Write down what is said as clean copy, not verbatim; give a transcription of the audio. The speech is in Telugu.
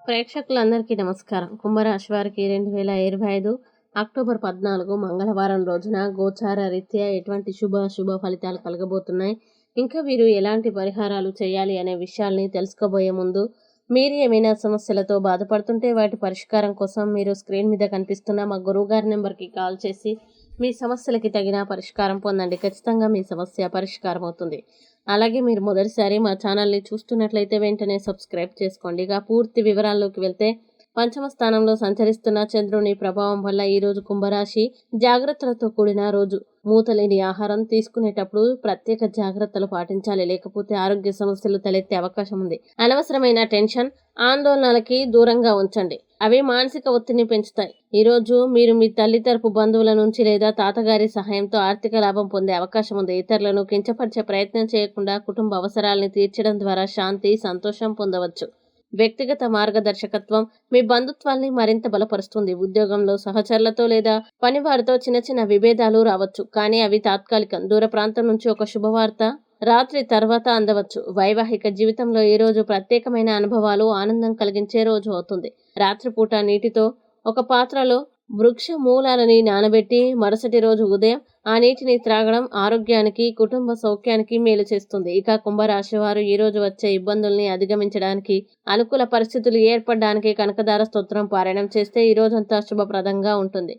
ప్రేక్షకులందరికీ నమస్కారం. కుంభరాశి వారికి 2025 అక్టోబర్ 14 మంగళవారం రోజున గోచార రీత్యా ఎటువంటి శుభ ఫలితాలు కలగబోతున్నాయి, ఇంకా వీరు ఎలాంటి పరిహారాలు చేయాలి అనే విషయాల్ని తెలుసుకోబోయే ముందు, మీరు ఏమైనా సమస్యలతో బాధపడుతుంటే వాటి పరిష్కారం కోసం మీరు స్క్రీన్ మీద కనిపిస్తున్న మా గురువుగారి నెంబర్కి కాల్ చేసి మీ సమస్యలకి తగిన పరిష్కారం పొందండి. ఖచ్చితంగా మీ సమస్య పరిష్కారం అవుతుంది. అలాగే మీరు మొదటిసారి మా ఛానల్ని చూస్తున్నట్లయితే వెంటనే సబ్స్క్రైబ్ చేసుకోండి. ఇక పూర్తి వివరాల్లోకి వెళ్తే, పంచమ స్థానంలో సంచరిస్తున్న చంద్రుని ప్రభావం వల్ల ఈరోజు కుంభరాశి జాగ్రత్తలతో కూడిన రోజు. మూతలేని ఆహారం తీసుకునేటప్పుడు ప్రత్యేక జాగ్రత్తలు పాటించాలి, లేకపోతే ఆరోగ్య సమస్యలు తలెత్తే అవకాశం ఉంది. అనవసరమైన టెన్షన్, ఆందోళనలకి దూరంగా ఉంచండి, అవి మానసిక ఒత్తిడిని పెంచుతాయి. ఈరోజు మీరు మీ తల్లి తరపు బంధువుల నుంచి లేదా తాతగారి సహాయంతో ఆర్థిక లాభం పొందే అవకాశం ఉంది. ఇతరులను కించపరిచే ప్రయత్నం చేయకుండా కుటుంబ అవసరాలని తీర్చడం ద్వారా శాంతి, సంతోషం పొందవచ్చు. వ్యక్తిగత మార్గదర్శకత్వం మీ బంధుత్వాల్ని మరింత బలపరుస్తుంది. ఉద్యోగంలో సహచరులతో లేదా పనివారితో చిన్న విభేదాలు రావచ్చు, కానీ అవి తాత్కాలికం. దూర ప్రాంతం నుంచి ఒక శుభవార్త రాత్రి తర్వాత అందవచ్చు. వైవాహిక జీవితంలో ఈ రోజు ప్రత్యేకమైన అనుభవాలు, ఆనందం కలిగించే రోజు అవుతుంది. రాత్రిపూట నీటితో ఒక పాత్రలో వృక్ష మూలాలని నానబెట్టి మరుసటి రోజు ఉదయం ఆ నీటిని త్రాగడం ఆరోగ్యానికి, కుటుంబ సౌఖ్యానికి మేలు చేస్తుంది. ఇక కుంభరాశి వారు ఈ రోజు వచ్చే ఇబ్బందుల్ని అధిగమించడానికి, అనుకూల పరిస్థితులు ఏర్పడడానికి కనకదార స్తోత్రం పారాయణం చేస్తే ఈ రోజంతా శుభప్రదంగా ఉంటుంది.